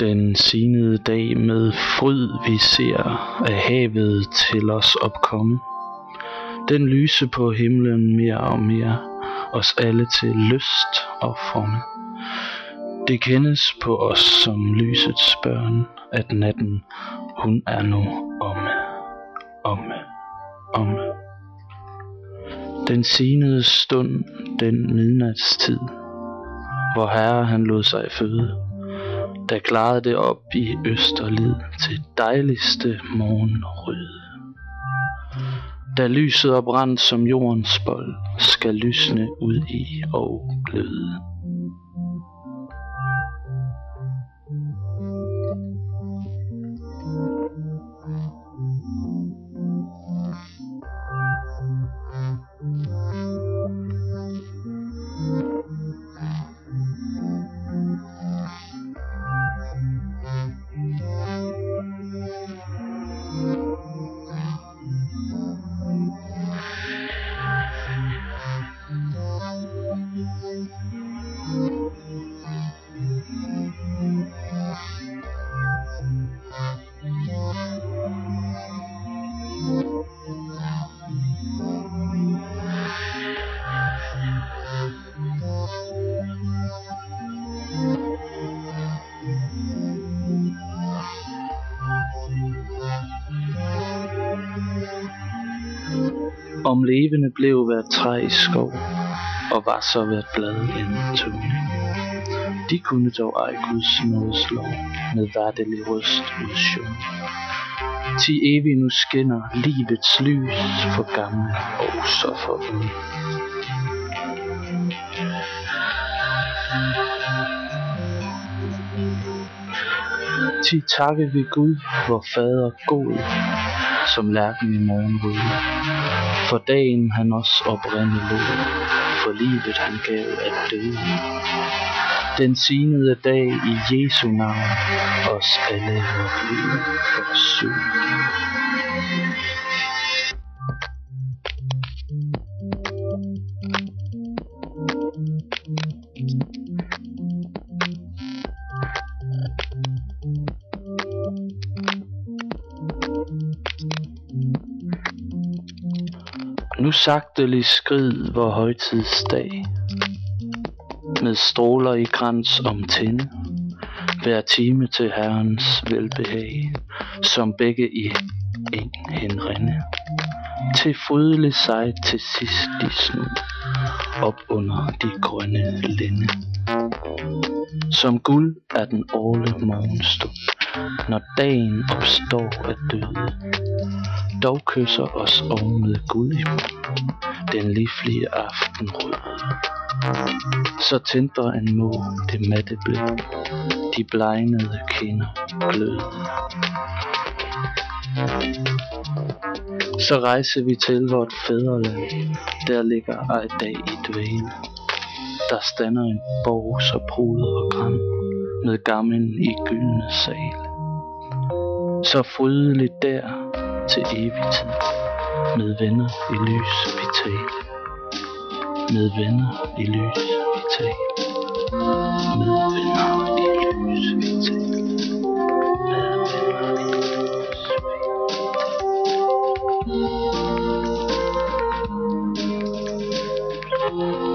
Den signede dag med fryd vi ser af havet til os opkomme. Den lyse på himlen mere og mere, os alle til lyst og fromme. Det kendes på os som lysets børn, at natten hun er nu omme. Den signede stund, den midnatstid, hvor Herre han lod sig føde, der klarede det op i østerlid til dejligste morgenrøde. Da lyset oprandt som jordens bold, skal lysne ud i og gløde. Om levende blev hvert træ i skov, og var så hvert blad en tone. De kunne dog ej Guds nådes lov, med værtelig røst udsjunge. Ti evig nu skinner livets lys, for gamle og så for unge. Ti takke vi Gud, vor fader god, som lærken i morgenrøde. For dagen han os oprinde lod, for livet han gav at døde. Den signede dag i Jesu navn, os alle vort liv forsøg. Nu sagtelig skrid vor højtidsdag, med stråler i krans om tinde, hver time til Herrens velbehag, som begge i en henrinde. Til frydelig sig til sidst de snu, op under de grønne linde. Som guld er den årle morgenstund, når dagen opstår af døde. Dog kysser os oven med Gud i munden, den livlige aftenrøde. Så tindrer en måg det matte blik, de blegnede kinder gløde. Så rejser vi til vort fædreland, der ligger ej dag i dvæle. Der stander en borg så prudet og græn, med gammen i gyldne sale. Så frydeligt der til evig tid, med venner i lys vi tale. Med venner i lys vi tale. Med venner i lys vi tale. Med venner i lys vi tale.